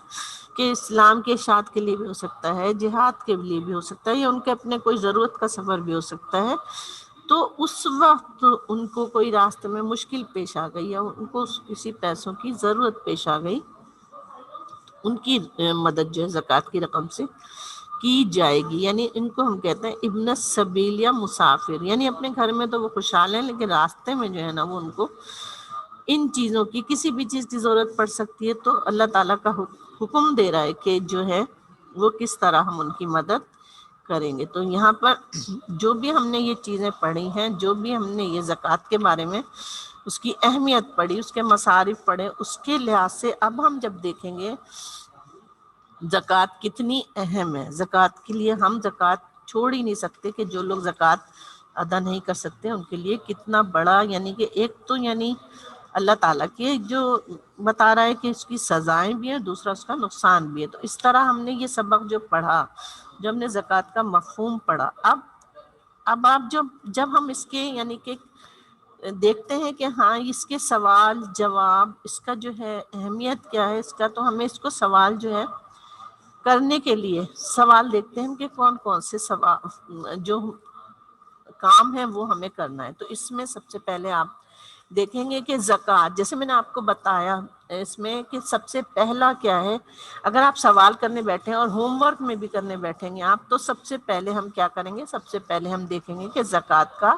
کہ اسلام کے اشاعت کے لیے بھی ہو سکتا ہے، جہاد کے لیے بھی ہو سکتا ہے، یا ان کے اپنے کوئی ضرورت کا سفر بھی ہو سکتا ہے، تو اس وقت ان کو کوئی راستے میں مشکل پیش آ گئی یا ان کو کسی پیسوں کی ضرورت پیش آ گئی، ان کی مدد جو ہے زکوٰۃ کی رقم سے کی جائے گی. یعنی ان کو ہم کہتے ہیں ابن السبیل یا مسافر. یعنی اپنے گھر میں تو وہ خوشحال ہیں، لیکن راستے میں جو ہے نا وہ ان کو ان چیزوں کی، کسی بھی چیز کی ضرورت پڑ سکتی ہے. تو اللہ تعالیٰ کا حکم دے رہا ہے کہ جو ہے وہ کس طرح ہم ان کی مدد کریں گے. تو یہاں پر جو بھی ہم نے یہ چیزیں پڑھی ہیں، جو بھی ہم نے یہ زکوٰۃ کے بارے میں اس کی اہمیت پڑھی، اس کے مصارف پڑھے، اس کے لحاظ سے اب ہم جب دیکھیں گے زکوٰۃ کتنی اہم ہے. زکوٰۃ کے لیے ہم زکوٰۃ چھوڑ ہی نہیں سکتے، کہ جو لوگ زکوٰۃ ادا نہیں کر سکتے ان کے لیے کتنا بڑا، یعنی کہ ایک تو یعنی اللہ تعالیٰ کی جو بتا رہا ہے کہ اس کی سزائیں بھی ہیں، دوسرا اس کا نقصان بھی ہے. تو اس طرح ہم نے یہ سبق جو پڑھا، جو ہم نے زکوٰۃ کا مفہوم پڑھا، اب آپ جب ہم اس کے یعنی کہ دیکھتے ہیں کہ ہاں اس کے سوال جواب، اس کا جو ہے اہمیت کیا ہے اس کا، تو ہمیں اس کو سوال جو ہے کرنے کے لیے سوال دیکھتے ہیں کہ کون کون سے سوال جو کام ہے وہ ہمیں کرنا ہے. تو اس میں سب سے پہلے آپ دیکھیں گے کہ زکوٰۃ، جیسے میں نے آپ کو بتایا اس میں کہ سب سے پہلا کیا ہے. اگر آپ سوال کرنے بیٹھیں اور ہوم ورک میں بھی کرنے بیٹھیں گے آپ، تو سب سے پہلے ہم کیا کریں گے، سب سے پہلے ہم دیکھیں گے کہ زکوٰۃ کا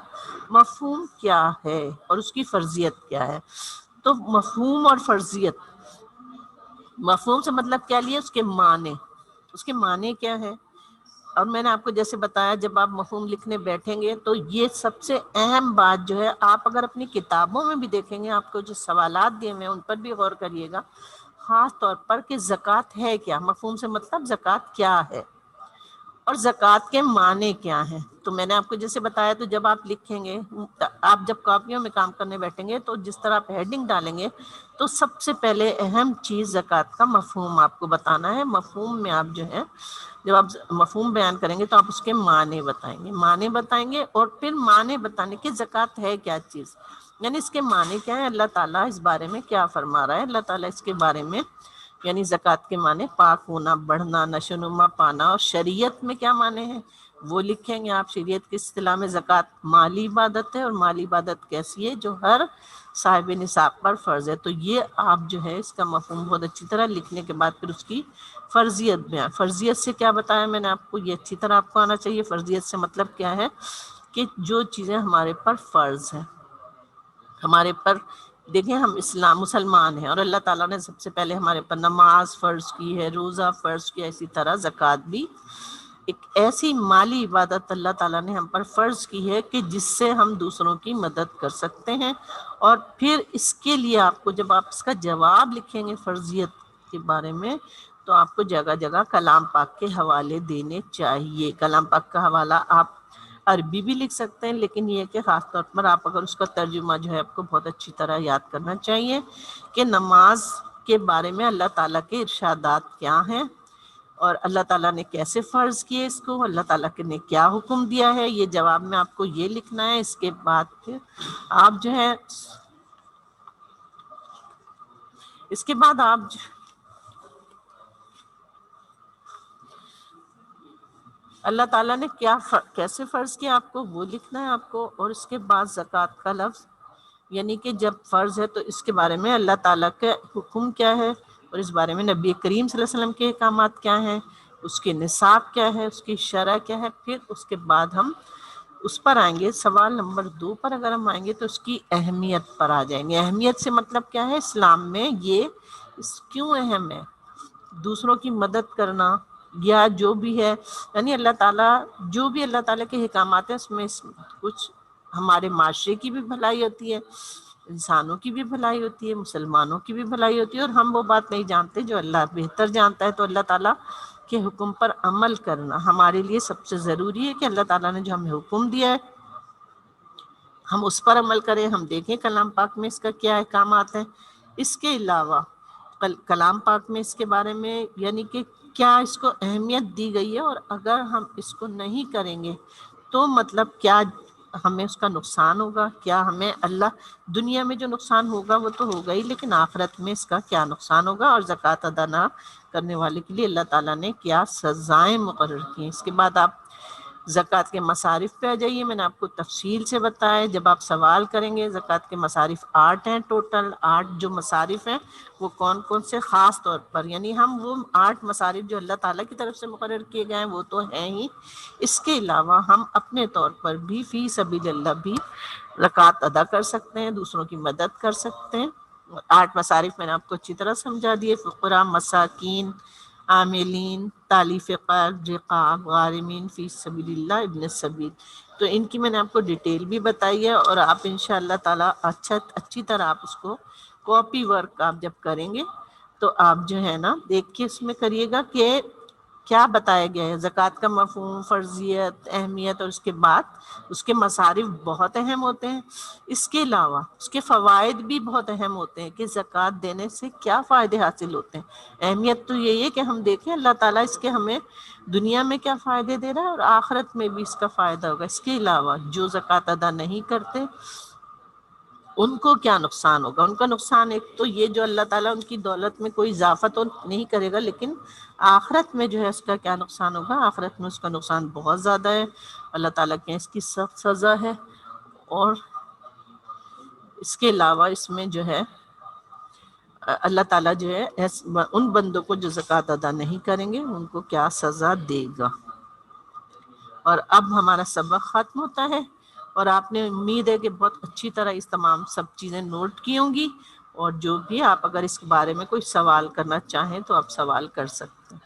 مفہوم کیا ہے اور اس کی فرضیت کیا ہے. تو مفہوم اور فرضیت، مفہوم سے مطلب کیا لیے، اس کے معنی، اس کے معنی کیا ہے. اور میں نے آپ کو جیسے بتایا جب آپ مفہوم لکھنے بیٹھیں گے تو یہ سب سے اہم بات جو ہے، آپ اگر اپنی کتابوں میں بھی دیکھیں گے آپ کو جو سوالات دیے ہوئے ہیں ان پر بھی غور کریے گا، خاص طور پر کہ زکوٰۃ ہے کیا. مفہوم سے مطلب زکوٰۃ کیا ہے اور زکوٰۃ کے معنی کیا ہیں. تو میں نے آپ کو جیسے بتایا، تو جب آپ لکھیں گے، آپ جب کاپیوں میں کام کرنے بیٹھیں گے تو جس طرح آپ ہیڈنگ ڈالیں گے تو سب سے پہلے اہم چیز زکوٰۃ کا مفہوم آپ کو بتانا ہے. مفہوم میں آپ جو ہے جب آپ مفہوم بیان کریں گے تو آپ اس کے معنی بتائیں گے، معنی بتائیں گے، اور پھر معنی بتانے کی زکوٰۃ ہے کیا چیز، یعنی اس کے معنی کیا ہے، اللہ تعالیٰ اس بارے میں کیا فرما رہا ہے. اللہ تعالیٰ اس کے بارے میں یعنی زکوٰۃ کے معنی پاک ہونا، بڑھنا، نشو و نما پانا، اور شریعت میں کیا معنی ہے وہ لکھیں گے آپ. شریعت کی اصطلاح میں زکوٰۃ مالی عبادت ہے، اور مالی عبادت کیسی ہے، جو ہر صاحب نصاب پر فرض ہے. تو یہ آپ جو ہے اس کا مفہوم بہت اچھی طرح لکھنے کے بعد پھر اس کی فرضیت بیان. فرضیت سے کیا بتایا میں نے آپ کو، یہ اچھی طرح آپ کو آنا چاہیے. فرضیت سے مطلب کیا ہے کہ جو چیزیں ہمارے پر فرض ہیں، ہمارے پر دیکھیں ہم مسلمان ہیں، اور اللہ تعالیٰ نے سب سے پہلے ہمارے پر نماز فرض کی ہے، روزہ فرض کیا، اسی طرح زکوٰۃ بھی ایک ایسی مالی عبادت اللہ تعالیٰ نے ہم پر فرض کی ہے کہ جس سے ہم دوسروں کی مدد کر سکتے ہیں. اور پھر اس کے لیے آپ کو جب آپ اس کا جواب لکھیں گے فرضیت کے بارے میں، تو آپ کو جگہ جگہ کلام پاک کے حوالے دینے چاہیے. کلام پاک کا حوالہ آپ عربی بھی لکھ سکتے ہیں، لیکن یہ کہ خاص طور پر آپ اگر اس کا ترجمہ جو ہے آپ کو بہت اچھی طرح یاد کرنا چاہیے کہ نماز کے بارے میں اللہ تعالیٰ کے ارشادات کیا ہیں، اور اللہ تعالیٰ نے کیسے فرض کیے اس کو، اللہ تعالیٰ نے کیا حکم دیا ہے. یہ جواب میں آپ کو یہ لکھنا ہے. اس کے بعد پھر آپ جو ہے اس کے بعد آپ اللہ تعالیٰ نے کیا کیسے فرض کیا آپ کو وہ لکھنا ہے آپ کو. اور اس کے بعد زکوٰۃ کا لفظ، یعنی کہ جب فرض ہے تو اس کے بارے میں اللہ تعالیٰ کا حکم کیا ہے، اور اس بارے میں نبی کریم صلی اللہ علیہ وسلم کے احکامات کیا ہیں، اس کے نصاب کیا ہے، اس کی شرح کیا ہے. پھر اس کے بعد ہم اس پر آئیں گے. سوال نمبر 2 پر اگر ہم آئیں گے تو اس کی اہمیت پر آ جائیں گے. اہمیت سے مطلب کیا ہے، اسلام میں یہ کیوں اہم ہے، دوسروں کی مدد کرنا یا جو بھی ہے، یعنی اللہ تعالیٰ جو بھی اللہ تعالیٰ کے احکامات ہیں اس میں کچھ ہمارے معاشرے کی بھی بھلائی ہوتی ہے، انسانوں کی بھی بھلائی ہوتی ہے، مسلمانوں کی بھی بھلائی ہوتی ہے. اور ہم وہ بات نہیں جانتے جو اللہ بہتر جانتا ہے. تو اللہ تعالیٰ کے حکم پر عمل کرنا ہمارے لیے سب سے ضروری ہے کہ اللہ تعالیٰ نے جو ہمیں حکم دیا ہے ہم اس پر عمل کریں. ہم دیکھیں کلام پاک میں اس کا کیا احکامات ہیں. اس کے علاوہ کلام پاک میں اس کے بارے میں یعنی کہ کیا اس کو اہمیت دی گئی ہے، اور اگر ہم اس کو نہیں کریں گے تو مطلب کیا ہمیں اس کا نقصان ہوگا، کیا ہمیں اللہ دنیا میں جو نقصان ہوگا وہ تو ہوگا ہی، لیکن آخرت میں اس کا کیا نقصان ہوگا، اور زکوٰۃ ادا نہ کرنے والے کے لیے اللہ تعالیٰ نے کیا سزائیں مقرر کی ہیں۔ اس کے بعد آپ زکوٰۃ کے مصارف پہ آ جائیے۔ میں نے آپ کو تفصیل سے بتایا، جب آپ سوال کریں گے زکوٰۃ کے مصارف 8 ہیں، ٹوٹل 8 جو مصارف ہیں وہ کون کون سے، خاص طور پر یعنی ہم وہ 8 مصارف جو اللہ تعالیٰ کی طرف سے مقرر کیے گئے ہیں وہ تو ہیں ہی، اس کے علاوہ ہم اپنے طور پر بھی فی سبیل اللہ بھی زکوٰۃ ادا کر سکتے ہیں، دوسروں کی مدد کر سکتے ہیں۔ 8 مصارف میں نے آپ کو اچھی طرح سمجھا دیے، فقراء، مساکین، عاملین، تالیف قلب، رقاب، غارمین، فی سبیل اللہ، ابن السبیل۔ تو ان کی میں نے آپ کو ڈیٹیل بھی بتائی ہے، اور آپ انشاءاللہ تعالیٰ اچھی طرح آپ اس کو کاپی ورک آپ جب کریں گے تو آپ جو ہے نا دیکھ کے اس میں کریے گا کہ کیا بتایا گیا ہے، زکوٰۃ کا مفہوم، فرضیت، اہمیت، اور اس کے بعد اس کے مصارف بہت اہم ہوتے ہیں، اس کے علاوہ اس کے فوائد بھی بہت اہم ہوتے ہیں کہ زکوٰۃ دینے سے کیا فائدے حاصل ہوتے ہیں۔ اہمیت تو یہی ہے کہ ہم دیکھیں اللہ تعالیٰ اس کے ہمیں دنیا میں کیا فائدے دے رہا ہے اور آخرت میں بھی اس کا فائدہ ہوگا۔ اس کے علاوہ جو زکوٰۃ ادا نہیں کرتے ان کو کیا نقصان ہوگا، ان کا نقصان ایک تو یہ جو اللہ تعالیٰ ان کی دولت میں کوئی اضافہ تو نہیں کرے گا، لیکن آخرت میں جو ہے اس کا کیا نقصان ہوگا، آخرت میں اس کا نقصان بہت زیادہ ہے، اللہ تعالیٰ کے اس کی سخت سزا ہے۔ اور اس کے علاوہ اس میں جو ہے اللہ تعالیٰ جو ہے ان بندوں کو جو زکوٰۃ ادا نہیں کریں گے ان کو کیا سزا دے گا۔ اور اب ہمارا سبق ختم ہوتا ہے، اور آپ نے امید ہے کہ بہت اچھی طرح اس تمام سب چیزیں نوٹ کی ہوں گی، اور جو بھی آپ اگر اس کے بارے میں کوئی سوال کرنا چاہیں تو آپ سوال کر سکتے ہیں۔